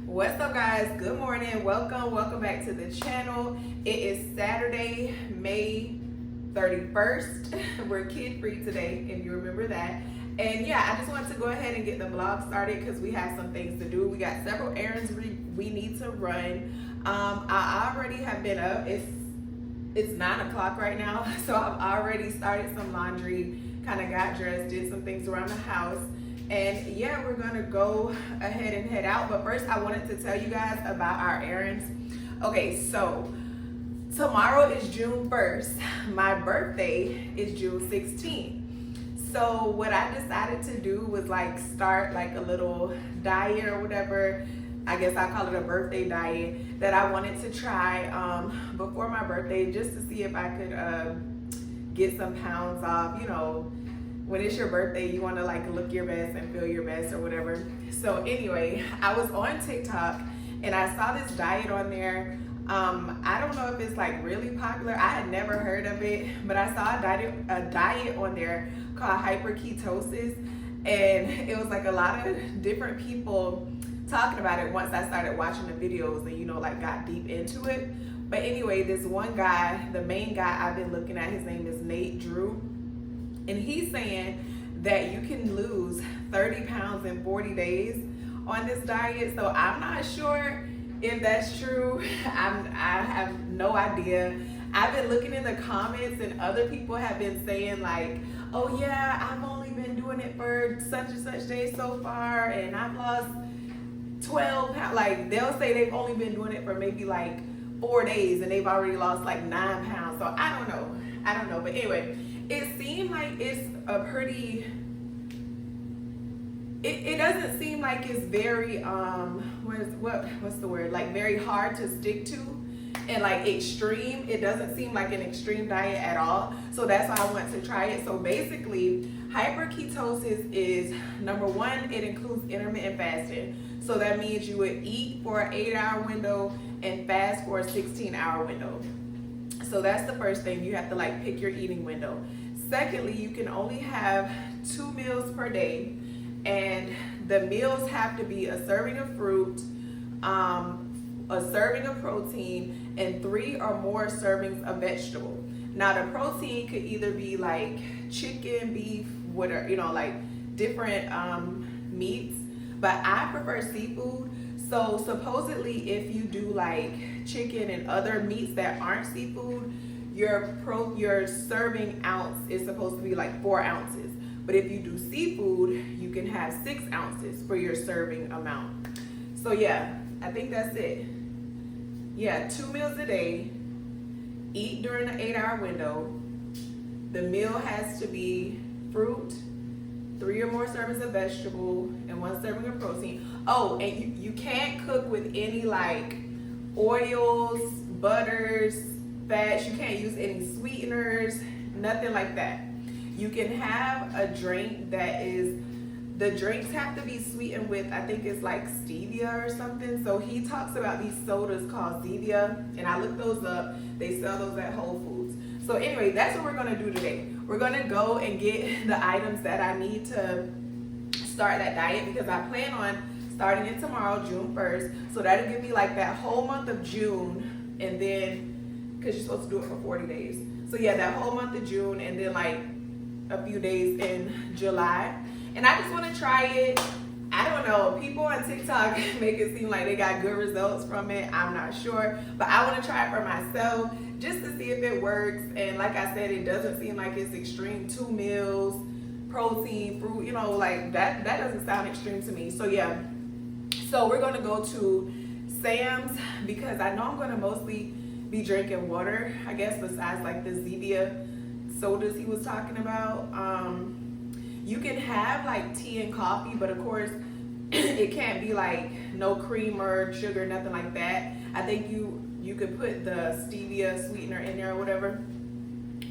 What's up, guys? Good morning. Welcome back to the channel. It is Saturday, May 31st. We're kid free today, if you remember that. And yeah, I just wanted to go ahead and get the vlog started because we have some things to do. We got several errands we need to run. I already have been up. It's 9 o'clock right now, so I've already started some laundry, kind of got dressed, did some things around the house. And yeah, we're gonna go ahead and head out. But first, I wanted to tell you guys about our errands. Okay, so tomorrow is June 1st. My birthday is June 16th. So what I decided to do was like start like a little diet or whatever. I guess I call it a birthday diet that I wanted to try before my birthday, just to see if I could get some pounds off. You know, when it's your birthday, you want to like look your best and feel your best or whatever. So anyway, I was on TikTok and I saw this diet on there. I don't know if it's like really popular. I had never heard of it, but I saw a diet on there called Hyper Ketosis, and it was like a lot of different people talking about it once I started watching the videos and, you know, like got deep into it. But anyway, this one guy, the main guy I've been looking at, his name is Nate Drew. And he's saying that you can lose 30 pounds in 40 days on this diet. So I'm not sure if that's true. I have no idea. I've been looking in the comments and other people have been saying like, oh yeah, I've only been doing it for such and such days so far and I've lost 12 pounds. Like they'll say they've only been doing it for maybe like 4 days and they've already lost like 9 pounds. So I don't know. But anyway, it seemed like it's a pretty, it doesn't seem like it's very, what's the word? Like very hard to stick to and like extreme. It doesn't seem like an extreme diet at all. So that's why I want to try it. So basically, hyper ketosis is, number one, it includes intermittent fasting. So that means you would eat for an 8-hour window and fast for a 16-hour window. So that's the first thing. You have to like pick your eating window. Secondly, you can only have 2 meals per day, and the meals have to be a serving of fruit, a serving of protein, and 3 or more servings of vegetable. Now the protein could either be like chicken, beef, whatever, you know, like different meats, but I prefer seafood. So supposedly if you do like chicken and other meats that aren't seafood, your serving ounce is supposed to be like 4 ounces. But if you do seafood, you can have 6 ounces for your serving amount. So yeah, I think that's it. Yeah, 2 meals a day, eat during the 8-hour window. The meal has to be fruit, 3 or more servings of vegetable, and 1 serving of protein. Oh, and you can't cook with any like oils, butters, fats. You can't use any sweeteners, nothing like that. You can have a drink that is, the drinks have to be sweetened with, I think it's like stevia or something. So he talks about these sodas called stevia, and I looked those up. They sell those at Whole Foods. So anyway, that's what we're gonna do today. We're gonna go and get the items that I need to start that diet, because I plan on starting it tomorrow, June 1st. So that'll give me like that whole month of June, and then, because you're supposed to do it for 40 days. So yeah, that whole month of June, and then like a few days in July. And I just want to try it. I don't know, people on TikTok make it seem like they got good results from it. I'm not sure, but I want to try it for myself just to see if it works. And like I said, it doesn't seem like it's extreme. 2 meals, protein, fruit, you know, like that doesn't sound extreme to me. So yeah, so we're going to go to Sam's, because I know I'm going to mostly be drinking water, I guess, besides like the Zevia sodas he was talking about. You can have like tea and coffee, but of course it can't be like no cream or sugar, nothing like that. I think you could put the stevia sweetener in there or whatever,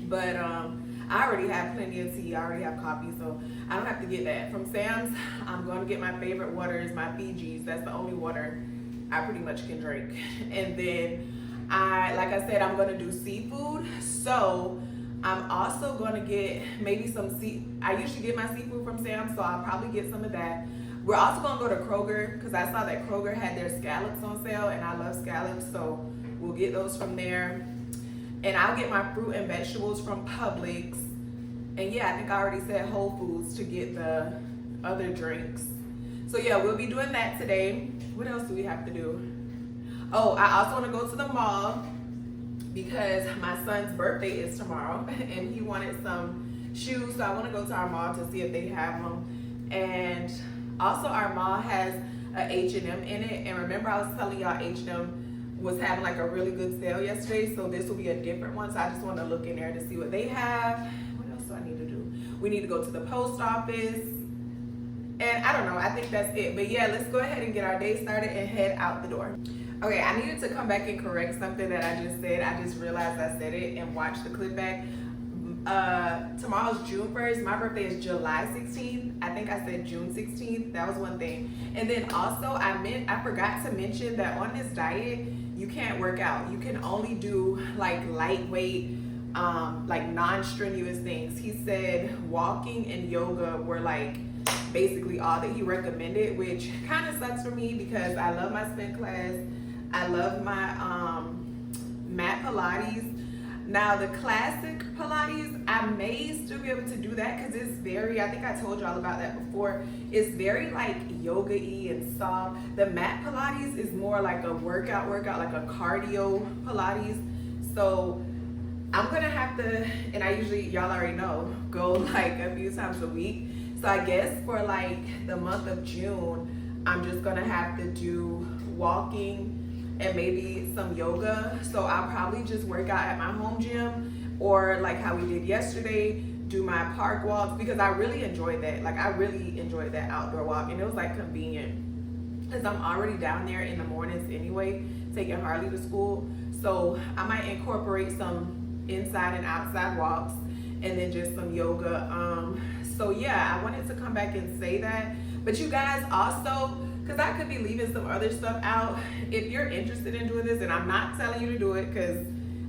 but I already have plenty of tea, I already have coffee, so I don't have to get that. From Sam's, I'm going to get my favorite waters, my Fiji's. That's the only water I pretty much can drink. And then Like I said, I'm gonna do seafood. So I'm also gonna get maybe some I usually get my seafood from Sam's, so I'll probably get some of that. We're also gonna go to Kroger because I saw that Kroger had their scallops on sale, and I love scallops, so we'll get those from there. And I'll get my fruit and vegetables from Publix. And yeah, I think I already said Whole Foods to get the other drinks. So yeah, we'll be doing that today. What else do we have to do? Oh, I also want to go to the mall because my son's birthday is tomorrow and he wanted some shoes. So I want to go to our mall to see if they have them. And also our mall has a H&M in it. And remember I was telling y'all H&M was having like a really good sale yesterday. So this will be a different one. So I just want to look in there to see what they have. What else do I need to do? We need to go to the post office. And I don't know, I think that's it. But yeah, let's go ahead and get our day started and head out the door. Okay, I needed to come back and correct something that I just said. I just realized I said it and watched the clip back. Tomorrow's June 1st. My birthday is July 16th. I think I said June 16th. That was one thing. And then also I forgot to mention that on this diet, you can't work out. You can only do like lightweight, like non-strenuous things. He said walking and yoga were like basically all that he recommended, which kind of sucks for me because I love my spin class. I love my mat Pilates. Now the classic Pilates, I may still be able to do that because it's very, I think I told y'all about that before, it's very like yoga-y and soft. The mat Pilates is more like a workout, like a cardio Pilates. So I'm gonna have to, and I usually, y'all already know, go like a few times a week. So I guess for like the month of June, I'm just gonna have to do walking and maybe some yoga. So I'll probably just work out at my home gym, or like how we did yesterday, do my park walks, because I really enjoyed that. Like I really enjoyed that outdoor walk, and it was like convenient because I'm already down there in the mornings anyway, taking Harley to school. So I might incorporate some inside and outside walks and then just some yoga. So yeah, I wanted to come back and say that. But you guys also, because I could be leaving some other stuff out, if you're interested in doing this, and I'm not telling you to do it because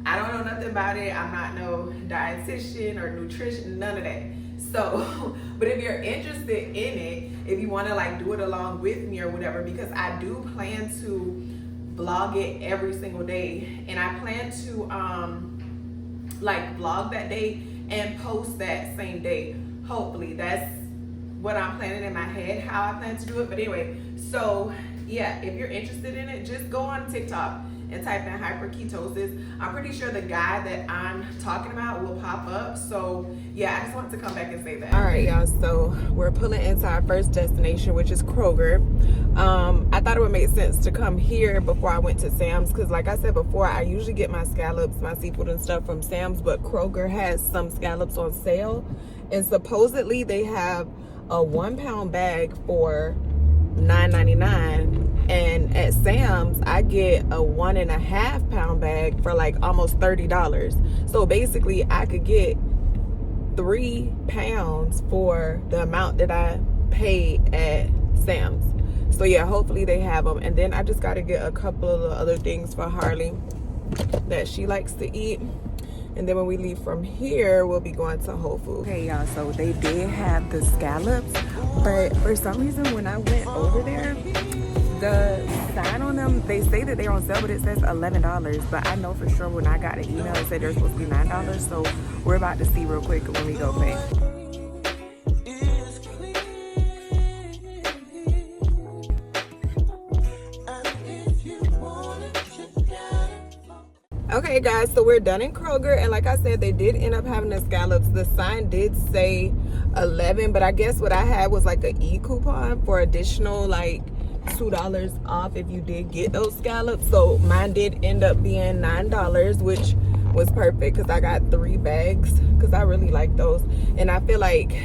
I don't know nothing about it. I'm not no dietitian or nutrition, none of that. So, but if you're interested in it, if you want to like do it along with me or whatever, because I do plan to vlog it every single day, and I plan to like vlog that day and post that same day. Hopefully that's what I'm planning in my head, how I plan to do it. But anyway, so yeah, if you're interested in it, just go on TikTok and type in Hyper Ketosis. I'm pretty sure the guy that I'm talking about will pop up. So yeah, I just want to come back and say that. All right, y'all, so we're pulling into our first destination, which is Kroger. I thought it would make sense to come here before I went to Sam's, because like I said before, I usually get my scallops, my seafood and stuff from Sam's, but Kroger has some scallops on sale, and supposedly they have a 1 pound bag for $9.99, and at Sam's I get a 1.5 pound bag for like almost $30. So basically I could get 3 pounds for the amount that I paid at Sam's. So yeah, hopefully they have them. And then I just got to get a couple of the other things for Harley that she likes to eat. And then when we leave from here, we'll be going to Whole Foods. Okay, y'all, so they did have the scallops, but for some reason when I went over there, the sign on them, they say that they're on sale, but it says $11. But I know for sure when I got the email, it said they're supposed to be $9. So we're about to see real quick when we go pay. Okay guys, so we're done in Kroger, and like I said, they did end up having the scallops. The sign did say 11, but I guess what I had was like an e-coupon for additional like $2 off if you did get those scallops. So mine did end up being $9, which was perfect because I got 3 bags because I really like those, and I feel like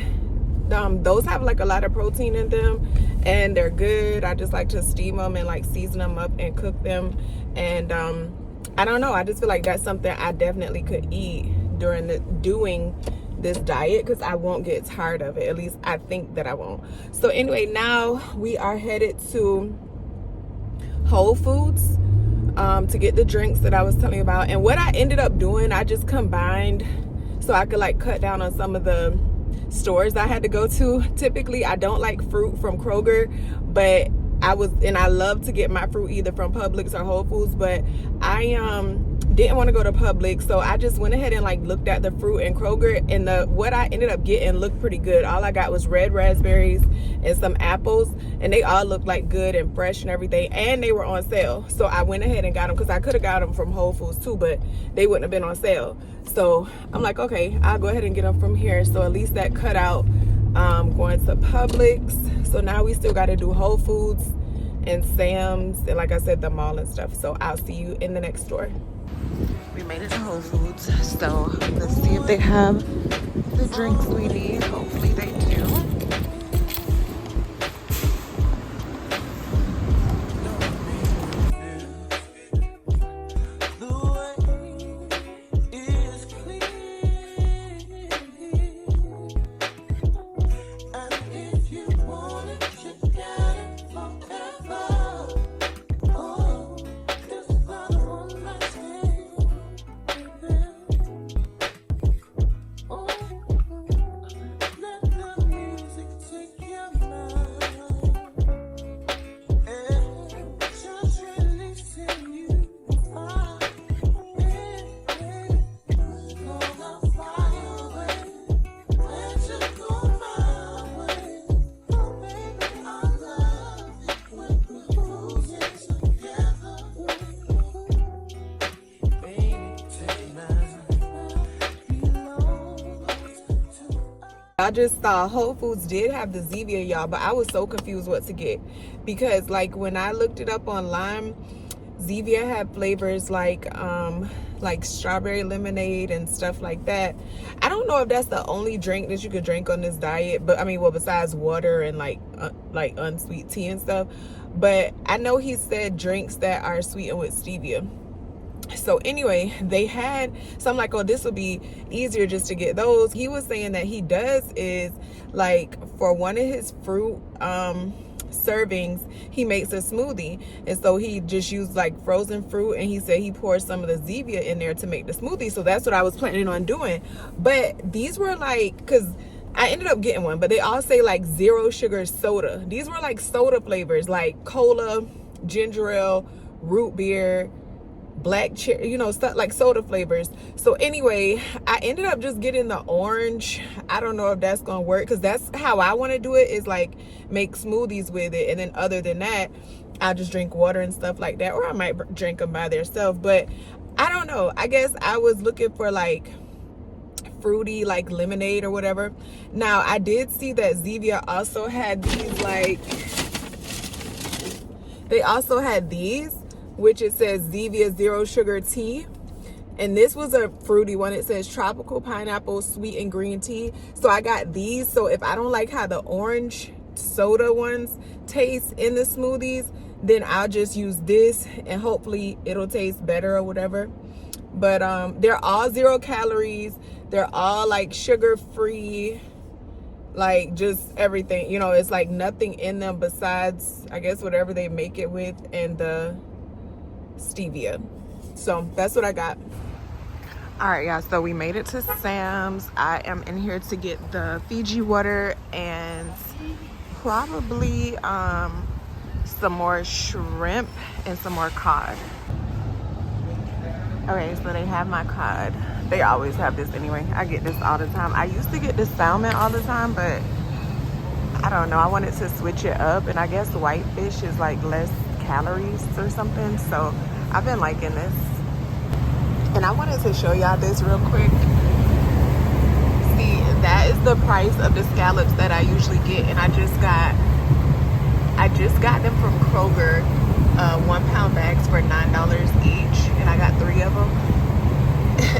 those have like a lot of protein in them and they're good. I just like to steam them and like season them up and cook them, and I don't know, I just feel like that's something I definitely could eat doing this diet, because I won't get tired of it. At least I think that I won't. So anyway, now we are headed to Whole Foods. to get the drinks that I was telling you about. And what I ended up doing, I just combined so I could like cut down on some of the stores I had to go to. Typically I don't like fruit from Kroger, but I love to get my fruit either from Publix or Whole Foods, but I didn't want to go to Publix, so I just went ahead and like looked at the fruit in Kroger, and what I ended up getting looked pretty good. All I got was red raspberries and some apples, and they all looked like good and fresh and everything, and they were on sale. So I went ahead and got them, because I could have got them from Whole Foods too, but they wouldn't have been on sale. So I'm like, okay, I'll go ahead and get them from here. So at least that cut out going to Publix. So now we still got to do Whole Foods and Sam's, and like I said, the mall and stuff. So I'll see you in the next store. We made it to Whole Foods, so let's see if they have the drinks we need. Hopefully they do. I just saw Whole Foods did have the Zevia, y'all, but I was so confused what to get, because like when I looked it up online, Zevia had flavors like strawberry lemonade and stuff like that. I don't know if that's the only drink that you could drink on this diet, but I mean, well, besides water and like unsweet tea and stuff. But I know he said drinks that are sweetened with stevia. So anyway, they had, so I'm like, oh, this will be easier just to get those. He was saying that he does is like for one of his fruit servings, he makes a smoothie, and so he just used like frozen fruit, and he said he pours some of the Zevia in there to make the smoothie. So that's what I was planning on doing. But these were like, because I ended up getting one, but they all say like 0 sugar soda. These were like soda flavors, like cola, ginger ale, root beer, black cherry, you know, stuff like soda flavors. So anyway, I ended up just getting the orange. I don't know if that's gonna work, because that's how I want to do it, is like make smoothies with it, and then other than that I'll just drink water and stuff like that, or I might drink them by themselves. But I don't know, I guess I was looking for like fruity, like lemonade or whatever. Now I did see that Zevia also had these, like they also had these, which it says Zevia 0 sugar tea, and this was a fruity one. It says tropical pineapple sweet and green tea. So I got these, so if I don't like how the orange soda ones taste in the smoothies, then I'll just use this and hopefully it'll taste better or whatever. But they're all 0 calories, they're all like sugar free, like just everything, you know. It's like nothing in them besides, I guess, whatever they make it with and the stevia. So that's what I got. All right, y'all, so we made it to Sam's. I am in here to get the Fiji water and probably some more shrimp and some more cod. Okay, so they have my cod. They always have this anyway. I get this all the time. I used to get the salmon all the time, but I don't know, I wanted to switch it up, and I guess whitefish is like less calories or something, so I've been liking this. And I wanted to show y'all this real quick. See, that is the price of the scallops that I usually get, and I just got them from Kroger, 1 pound bags for $9 each, and I got 3 of them.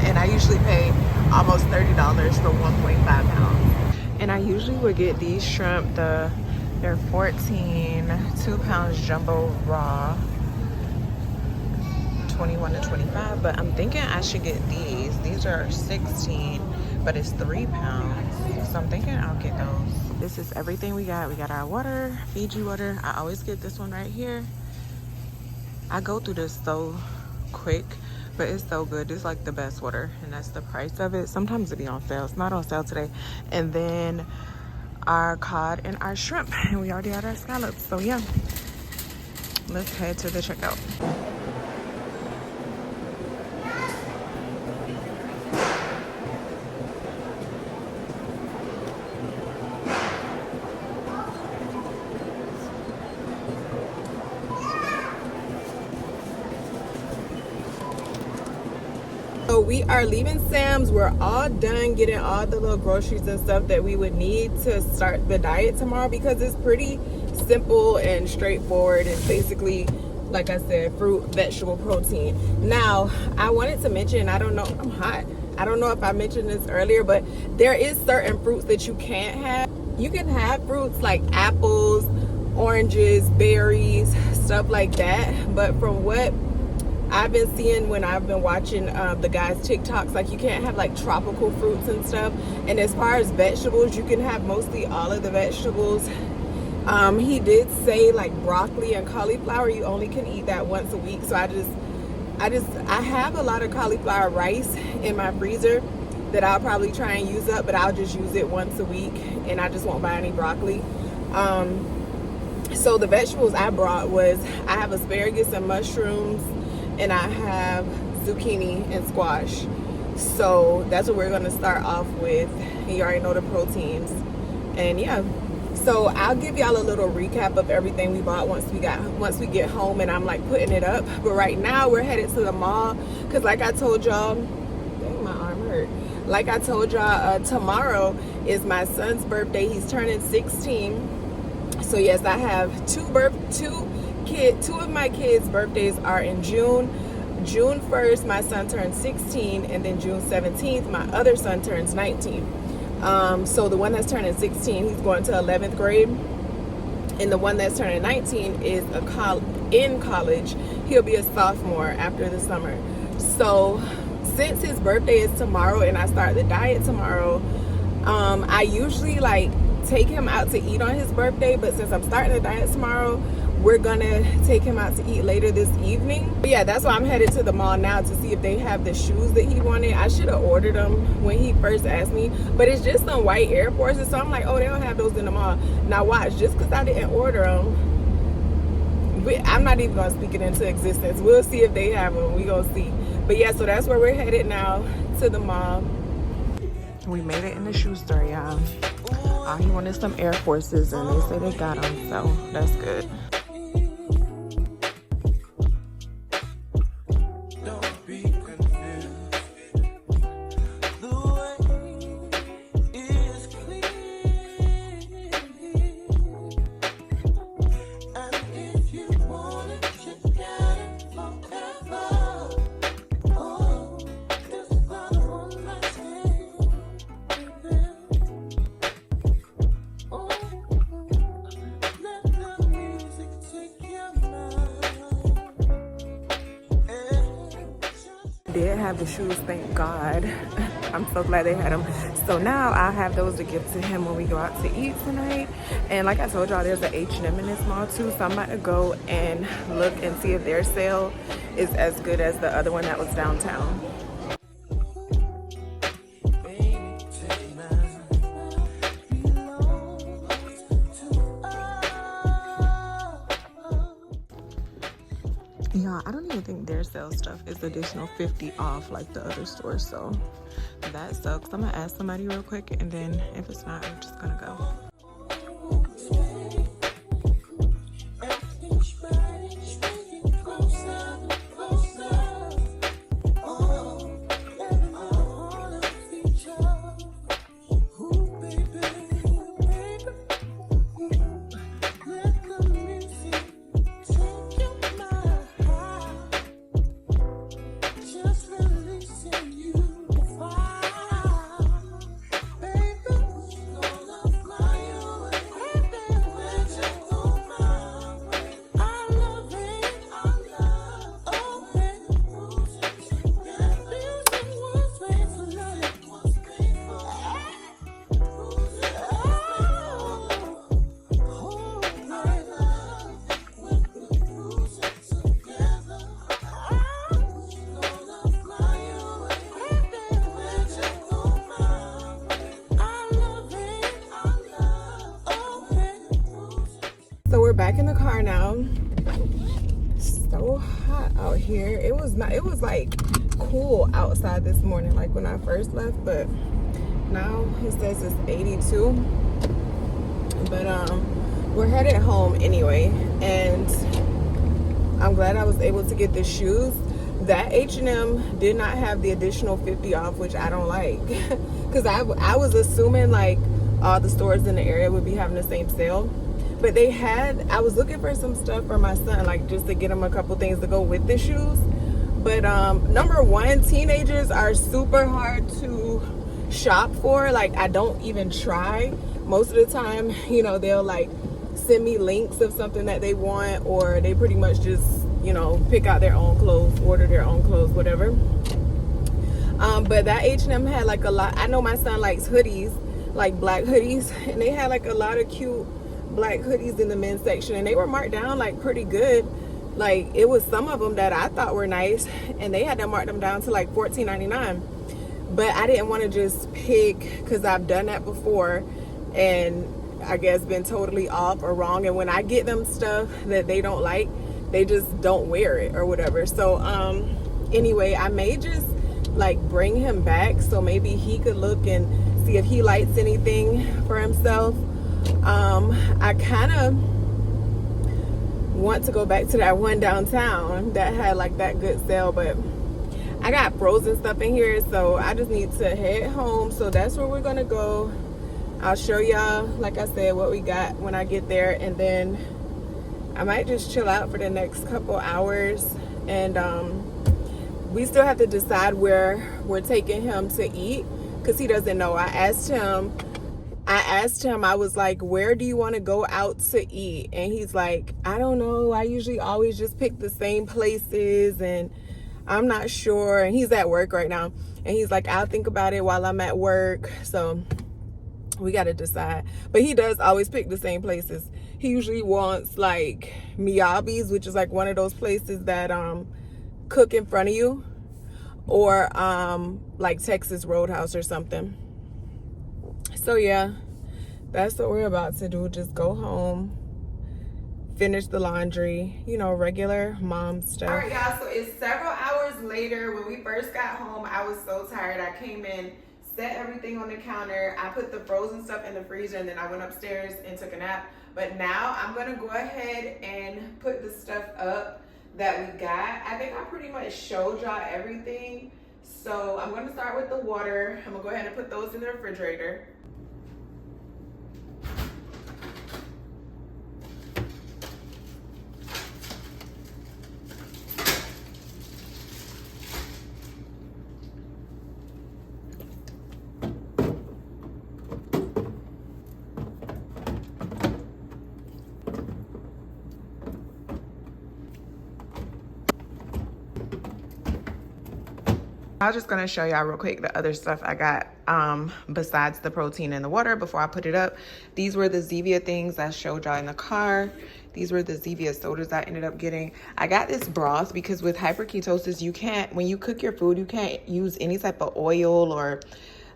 And I usually pay almost $30 for 1.5 pounds. And I usually would get these shrimp, they're 14, 2 pounds jumbo raw, 21 to 25, but I'm thinking I should get these. These are 16, but it's 3 pounds. So I'm thinking I'll get those. This is everything we got. We got our water, Fiji water. I always get this one right here. I go through this so quick, but it's so good. It's like the best water, and that's the price of it. Sometimes it be on sale. It's not on sale today. And then our cod and our shrimp, and we already had our scallops. So yeah, let's head to the checkout. So we are leaving Sam's. We're all done getting all the little groceries and stuff that we would need to start the diet tomorrow, because it's pretty simple and straightforward. It's basically, like I said, fruit, vegetable, protein. Now, I wanted to mention, I don't know, I'm hot. I don't know if I mentioned this earlier, but there is certain fruits that you can't have. You can have fruits like apples, oranges, berries, stuff like that. But from what I've been seeing when I've been watching the guys' TikToks, like you can't have like tropical fruits and stuff. And as far as vegetables, you can have mostly all of the vegetables. He did say like broccoli and cauliflower, you only can eat that once a week. So I have a lot of cauliflower rice in my freezer that I'll probably try and use up, but I'll just use it once a week, and I just won't buy any broccoli. So the vegetables I brought was, I have asparagus and mushrooms, and I have zucchini and squash. So that's what we're gonna start off with. You already know the proteins. And yeah, so I'll give y'all a little recap of everything we bought once we get home, and I'm like putting it up. But right now we're headed to the mall, because like I told y'all, dang, my arm hurt. Like I told y'all, tomorrow is my son's birthday. He's turning 16. So yes, I have two of my kids' birthdays are in June. June 1st, my son turns 16, and then June 17th, my other son turns 19. So the one that's turning 16, he's going to 11th grade, and the one that's turning 19 is in college. He'll be a sophomore after the summer. So since his birthday is tomorrow and I start the diet tomorrow, I usually like take him out to eat on his birthday, but since I'm starting the diet tomorrow, we're gonna take him out to eat later this evening. But yeah, that's why I'm headed to the mall now, to see if they have the shoes that he wanted. I should have ordered them when he first asked me, but it's just some white Air Forces, so I'm like, oh, they don't have those in the mall. Now watch, just because I didn't order them, I'm not even gonna speak it into existence. We'll see if they have them. We gonna see. But yeah, so that's where we're headed now, to the mall. We made it in the shoe store, y'all. He wanted some Air Forces, and they say they got them, so that's good. Did have the shoes, thank God. I'm so glad they had them. So now I have those to give to him when we go out to eat tonight. And like I told y'all, there's an H&M in this mall too, so I'm about to go and look and see if their sale is as good as the other one that was downtown. Yeah, I don't even think their sale stuff is additional 50 off like the other stores, so that sucks. I'm gonna ask somebody real quick, and then if it's not, I'm just gonna go. we're back in the car now. So hot out here. It was like cool outside this morning, like when I first left, but now it says it's 82. But we're headed home anyway, and I'm glad I was able to get the shoes. That H&M did not have the additional 50 off, which I don't like, because I was assuming like all the stores in the area would be having the same sale. But they had, I was looking for some stuff for my son, like just to get him a couple things to go with the shoes. But number one, teenagers are super hard to shop for. Like, I don't even try. Most of the time, you know, they'll like send me links of something that they want, or they pretty much just, you know, pick out their own clothes, order their own clothes, whatever. But that H&M had like a lot. I know my son likes hoodies, like black hoodies, and they had like a lot of cute black hoodies in the men's section, and they were marked down like pretty good. Like, it was some of them that I thought were nice, and they had to mark them down to like $14.99. But I didn't want to just pick, because I've done that before and I guess been totally off or wrong. And when I get them stuff that they don't like, they just don't wear it or whatever. So anyway, I may just like bring him back so maybe he could look and see if he likes anything for himself. I kind of want to go back to that one downtown that had like that good sale, but I got frozen stuff in here, so I just need to head home. So that's where we're gonna go. I'll show y'all, like I said, what we got when I get there, and then I might just chill out for the next couple hours. And we still have to decide where we're taking him to eat, because he doesn't know. I asked him, I was like, where do you want to go out to eat? And he's like, I don't know. I usually always just pick the same places, and I'm not sure. And he's at work right now. And he's like, I'll think about it while I'm at work. So we got to decide. But he does always pick the same places. He usually wants like Miyabi's, which is like one of those places that cook in front of you, or like Texas Roadhouse or something. So yeah, that's what we're about to do. Just go home, finish the laundry, you know, regular mom stuff. All right, y'all, so it's several hours later. When we first got home, I was so tired. I came in, set everything on the counter. I put the frozen stuff in the freezer, and then I went upstairs and took a nap. But now I'm gonna go ahead and put the stuff up that we got. I think I pretty much showed y'all everything. So I'm gonna start with the water. I'm gonna go ahead and put those in the refrigerator. I was just gonna show y'all real quick the other stuff I got besides the protein and the water before I put it up. These were the Zevia things I showed y'all in the car. These were the Zevia sodas I ended up getting. I got this broth because with hyper ketosis, you can't, when you cook your food, you can't use any type of oil or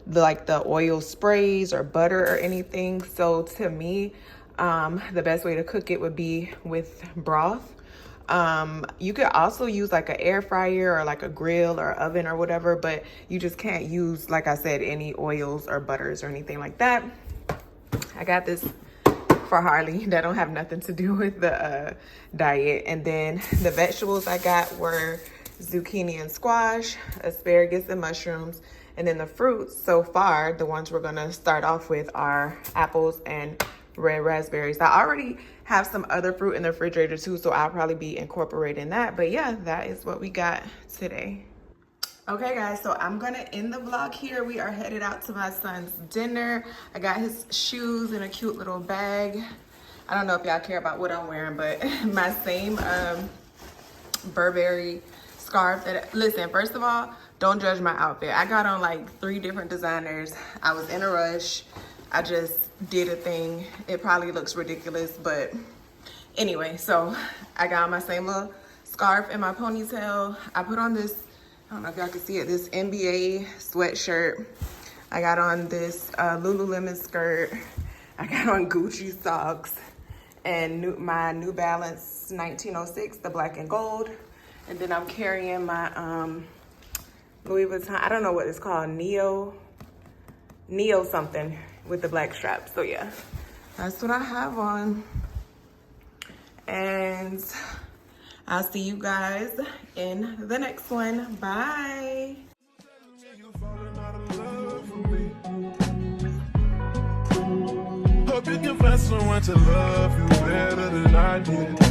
the oil sprays or butter or anything. So to me, the best way to cook it would be with broth. You could also use like an air fryer or like a grill or oven or whatever, but you just can't use, like I said, any oils or butters or anything like that. I got this for Harley that don't have nothing to do with the diet. And then the vegetables I got were zucchini and squash, asparagus and mushrooms. And then the fruits so far, the ones we're gonna start off with are apples and red raspberries. I already have some other fruit in the refrigerator too, so I'll probably be incorporating that. But yeah, that is what we got today. Okay guys, so I'm gonna end the vlog here. We are headed out to my son's dinner. I got his shoes in a cute little bag. I don't know if y'all care about what I'm wearing, but my same Burberry scarf that, listen, first of all, don't judge my outfit. I got on like 3 different designers. I was in a rush. I just did a thing. It probably looks ridiculous, but anyway, so I got on my same little scarf and my ponytail. I put on this, I don't know if y'all can see it, this NBA sweatshirt. I got on this Lululemon skirt. I got on Gucci socks. and my New Balance 1906, the black and gold. And then I'm carrying my Louis Vuitton, I don't know what it's called, Neo something with the black straps. So yeah, that's what I have on. And I'll see you guys in the next one. Bye. Hope you can find someone to love you better than I did.